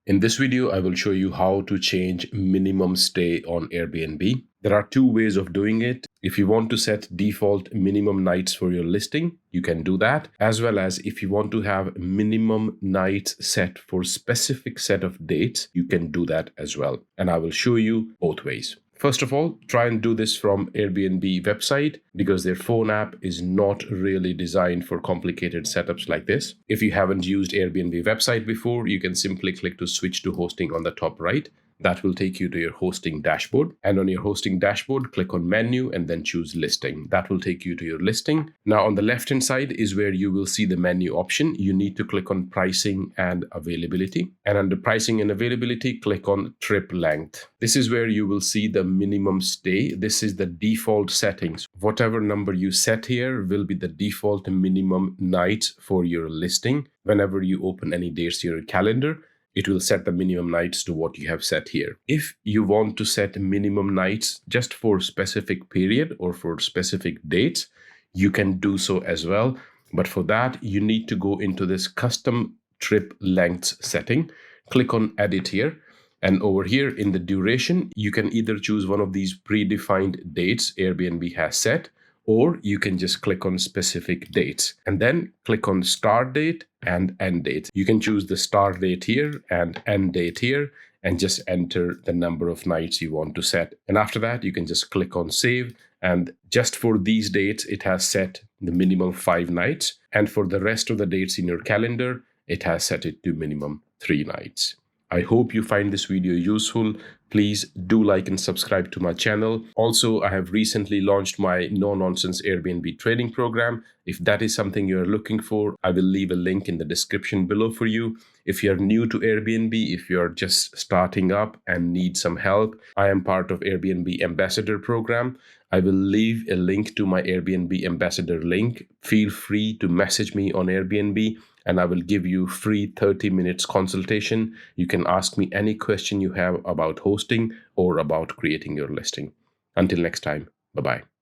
In this video, I will show you how to change minimum stay on Airbnb. There are two ways of doing it. If you want to set default minimum nights for your listing, you can do that, as well as if you want to have minimum nights set for specific set of dates, you can do that as well. And I will show you both ways. First of all, try and do this from Airbnb website because their phone app is not really designed for complicated setups like this. If you haven't used Airbnb website before, you can simply click to switch to hosting on the top right. That will take you to your hosting dashboard. And on your hosting dashboard, click on menu and then choose listing. That will take you to your listing. Now on the left-hand side is where you will see the menu option. You need to click on pricing and availability. And under pricing and availability, click on trip length. This is where you will see the minimum stay. This is the default settings. Whatever number you set here will be the default minimum nights for your listing. Whenever you open any dates in your calendar, it will set the minimum nights to what you have set here. If you want to set minimum nights just for specific period or for specific dates, you can do so as well. But for that, you need to go into this custom trip length setting. Click on edit here. And over here in the duration, you can either choose one of these predefined dates Airbnb has set, or you can just click on specific dates and then click on start date and end date. You can choose the start date here and end date here and just enter the number of nights you want to set. And after that, you can just click on save. And just for these dates, it has set the minimum 5 nights. And for the rest of the dates in your calendar, it has set it to minimum 3 nights. I hope you find this video useful. Please do like and subscribe to my channel. Also, I have recently launched my no-nonsense Airbnb training program. If that is something you're looking for, I will leave a link in the description below for you. If you're new to Airbnb, if you're just starting up and need some help, I am part of Airbnb Ambassador program. I will leave a link to my Airbnb Ambassador link. Feel free to message me on Airbnb and I will give you free 30 minutes consultation. You can ask me any question you have about hosting or about creating your listing. Until next time, bye-bye.